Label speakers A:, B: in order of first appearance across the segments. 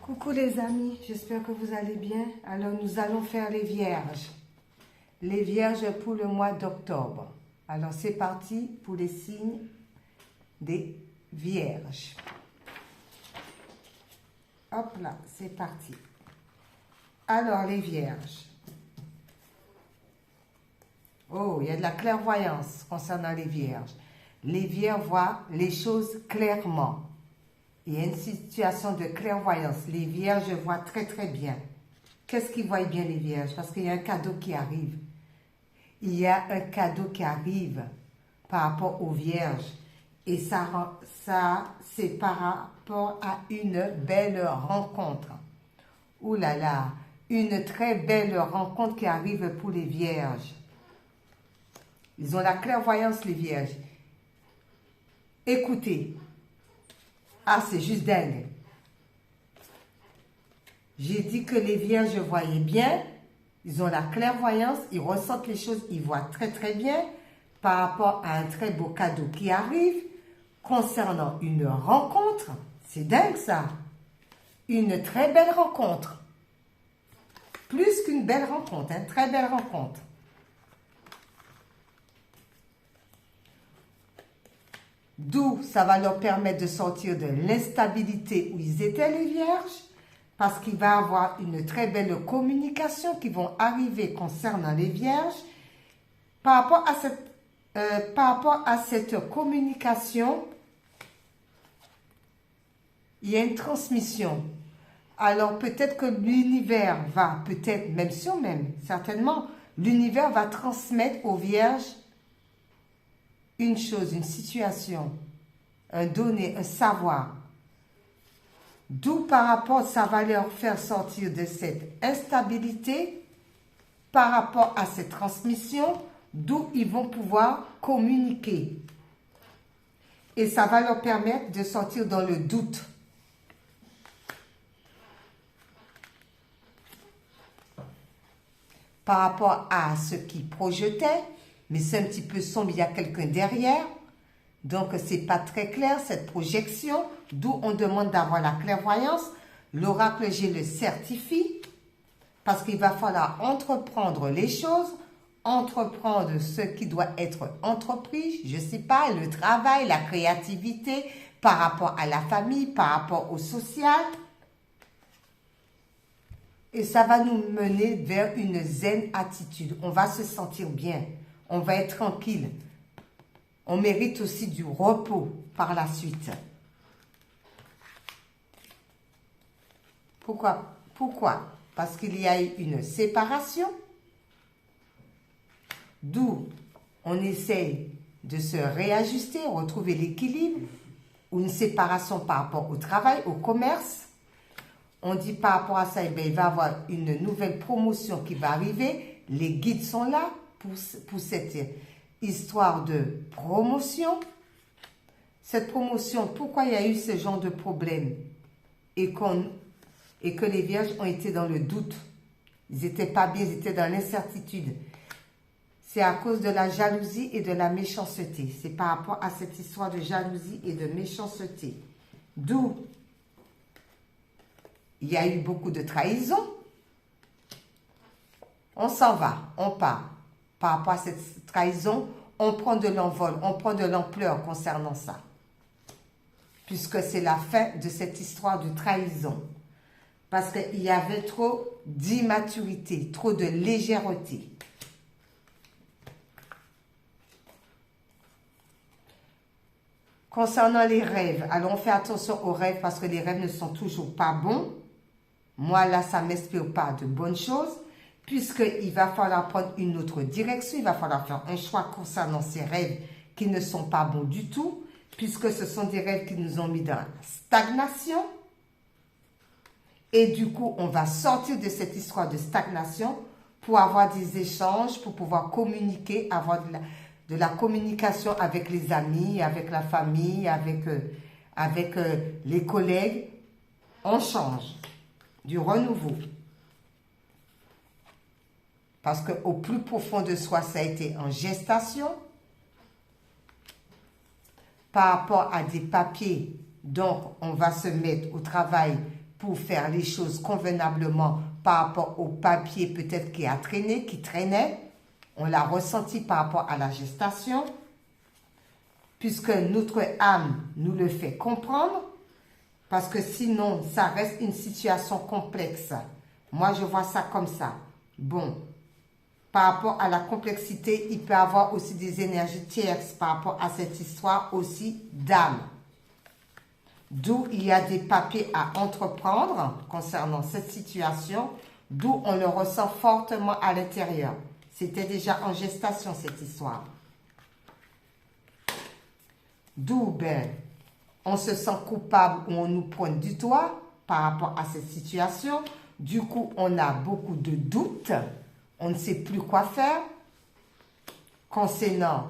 A: Coucou les amis, j'espère que vous allez bien. Alors nous allons faire les vierges. Les vierges pour le mois d'octobre. Alors c'est parti pour les signes des vierges. Hop là, c'est parti. Alors les vierges. Oh, il y a de la clairvoyance concernant les vierges. Les vierges voient les choses clairement. Il y a une situation de clairvoyance. Les vierges voient très très bien. Qu'est-ce qu'ils voient bien les vierges? Parce qu'il y a un cadeau qui arrive. Il y a un cadeau qui arrive par rapport aux vierges. Et ça c'est par rapport à une belle rencontre. Ouh là là, une très belle rencontre qui arrive pour les vierges. Ils ont la clairvoyance, les vierges. Écoutez. Ah, c'est juste dingue. J'ai dit que les vierges voyaient bien. Ils ont la clairvoyance, ils ressentent les choses, ils voient très très bien par rapport à un très beau cadeau qui arrive concernant une rencontre. C'est dingue ça. Une très belle rencontre. Plus qu'une belle rencontre, une très belle rencontre. D'où ça va leur permettre de sortir de l'instabilité où ils étaient les vierges, parce qu'il va y avoir une très belle communication qui vont arriver concernant les vierges. Par rapport à cette communication, il y a une transmission. Alors peut-être que l'univers va, peut-être, même sûr même, certainement, l'univers va transmettre aux vierges une chose, une situation, un donné, un savoir. D'où par rapport, ça va leur faire sortir de cette instabilité par rapport à cette transmission, d'où ils vont pouvoir communiquer. Et ça va leur permettre de sortir dans le doute. Par rapport à ce qu'ils projetaient, mais c'est un petit peu sombre, il y a quelqu'un derrière. Donc, ce n'est pas très clair, cette projection, d'où on demande d'avoir la clairvoyance. L'oracle G le certifie, parce qu'il va falloir entreprendre les choses, entreprendre ce qui doit être entrepris, je ne sais pas, le travail, la créativité, par rapport à la famille, par rapport au social. Et ça va nous mener vers une zen attitude. On va se sentir bien. On va être tranquille. On mérite aussi du repos par la suite. Pourquoi? Parce qu'il y a eu une séparation. D'où on essaye de se réajuster, retrouver l'équilibre. Ou une séparation par rapport au travail, au commerce. On dit par rapport à ça, eh bien, il va y avoir une nouvelle promotion qui va arriver. Les guides sont là pour cette histoire de promotion. Cette promotion, pourquoi il y a eu ce genre de problème et que les vierges ont été dans le doute. Ils n'étaient pas bien, ils étaient dans l'incertitude. C'est à cause de la jalousie et de la méchanceté. C'est par rapport à cette histoire de jalousie et de méchanceté. D'où il y a eu beaucoup de trahison. On s'en va, on part. Par rapport à cette trahison, on prend de l'envol, on prend de l'ampleur concernant ça. Puisque c'est la fin de cette histoire de trahison. Parce qu'il y avait trop d'immaturité, trop de légèreté. Concernant les rêves, alors on fait attention aux rêves parce que les rêves ne sont toujours pas bons. Moi, là, ça ne m'inspire pas de bonnes choses, puisqu'il va falloir prendre une autre direction, il va falloir faire un choix concernant ces rêves qui ne sont pas bons du tout, puisque ce sont des rêves qui nous ont mis dans la stagnation. Et du coup, on va sortir de cette histoire de stagnation pour avoir des échanges, pour pouvoir communiquer, avoir de la communication avec les amis, avec la famille, avec les collègues. On change. Du renouveau. Parce qu'au plus profond de soi, ça a été en gestation. Par rapport à des papiers, donc on va se mettre au travail pour faire les choses convenablement par rapport au papier peut-être qui a traîné, qui traînait. On l'a ressenti par rapport à la gestation, puisque notre âme nous le fait comprendre, parce que sinon, ça reste une situation complexe. Moi, je vois ça comme ça. Bon, par rapport à la complexité, il peut y avoir aussi des énergies tierces par rapport à cette histoire aussi d'âme. D'où il y a des papiers à entreprendre concernant cette situation, d'où on le ressent fortement à l'intérieur. C'était déjà en gestation cette histoire. D'où, on se sent coupable ou on nous pointe du doigt par rapport à cette situation. Du coup, on a beaucoup de doutes. On ne sait plus quoi faire concernant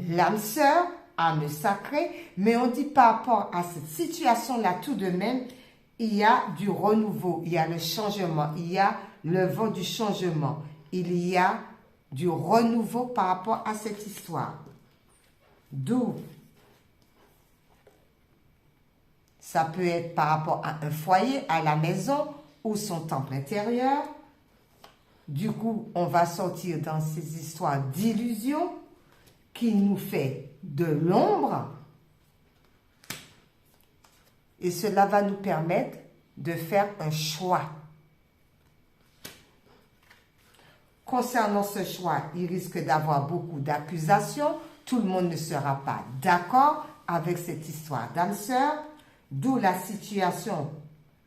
A: l'âme sœur, âme sacrée. Mais on dit par rapport à cette situation-là, tout de même, il y a du renouveau, il y a le changement, il y a le vent du changement. Il y a du renouveau par rapport à cette histoire. D'où ça peut être par rapport à un foyer, à la maison ou son temple intérieur. Du coup, on va sortir dans ces histoires d'illusions qui nous fait de l'ombre. Et cela va nous permettre de faire un choix. Concernant ce choix, il risque d'avoir beaucoup d'accusations. Tout le monde ne sera pas d'accord avec cette histoire d'âme sœur, d'où la situation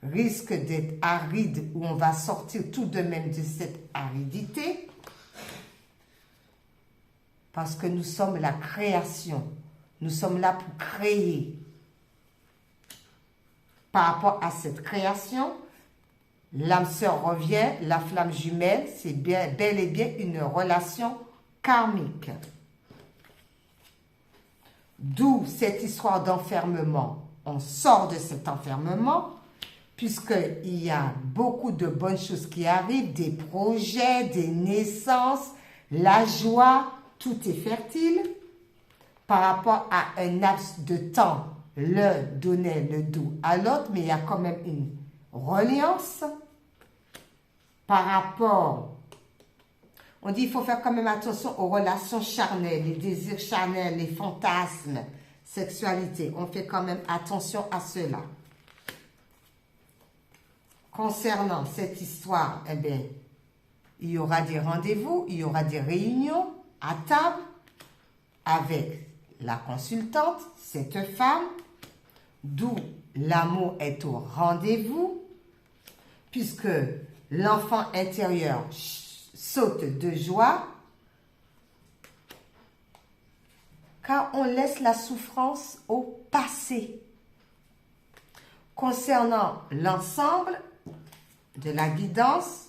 A: risque d'être aride, où on va sortir tout de même de cette aridité, parce que nous sommes la création. Nous sommes là pour créer. Par rapport à cette création, l'âme sœur revient, la flamme jumelle, c'est bel et bien une relation karmique. D'où cette histoire d'enfermement. On sort de cet enfermement, puisqu'il y a beaucoup de bonnes choses qui arrivent, des projets, des naissances, la joie, tout est fertile. Par rapport à un laps de temps, l'un donnait le dos à l'autre, mais il y a quand même une reliance. Par rapport, on dit qu'il faut faire quand même attention aux relations charnelles, les désirs charnels, les fantasmes, sexualité. On fait quand même attention à cela. Concernant cette histoire, eh bien, il y aura des rendez-vous, il y aura des réunions à table avec la consultante, cette femme, d'où l'amour est au rendez-vous, puisque l'enfant intérieur saute de joie, car on laisse la souffrance au passé. Concernant l'ensemble de la guidance,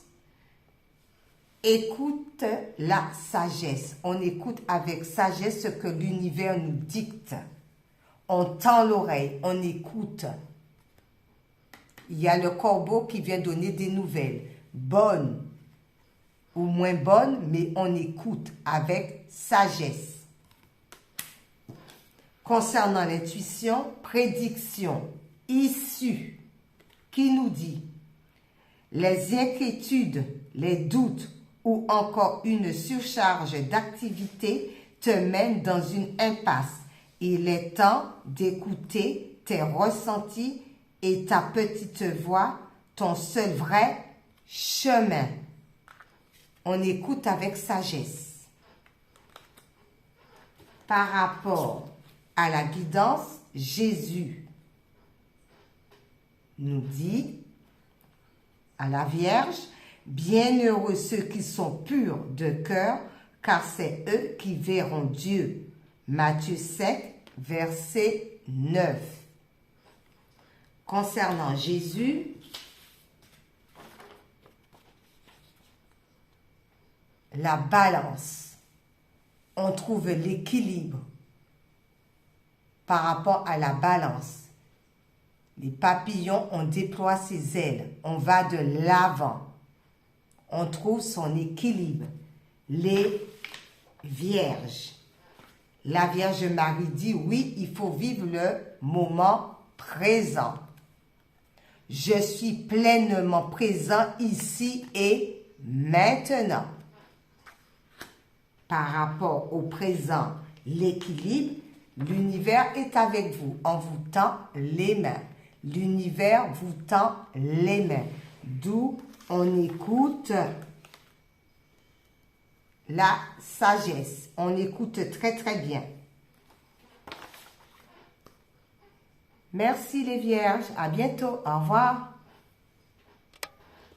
A: écoute la sagesse. On écoute avec sagesse ce que l'univers nous dicte. On tend l'oreille, on écoute. Il y a le corbeau qui vient donner des nouvelles, bonnes ou moins bonnes, mais on écoute avec sagesse. Concernant l'intuition, prédiction, issue, qui nous dit les inquiétudes, les doutes ou encore une surcharge d'activité te mènent dans une impasse. Il est temps d'écouter tes ressentis et ta petite voix, ton seul vrai chemin. On écoute avec sagesse. Par rapport à la guidance, Jésus nous dit à la Vierge, bienheureux ceux qui sont purs de cœur, car c'est eux qui verront Dieu. Matthieu 7, verset 9. Concernant Jésus, la balance, on trouve l'équilibre par rapport à la balance. Les papillons, on déploie ses ailes, on va de l'avant, on trouve son équilibre. Les vierges, la Vierge Marie dit oui, il faut vivre le moment présent. Je suis pleinement présent ici et maintenant. Par rapport au présent, l'équilibre, l'univers est avec vous. On vous tend les mains. L'univers vous tend les mains. D'où on écoute la sagesse. On écoute très très bien. Merci les vierges. À bientôt. Au revoir.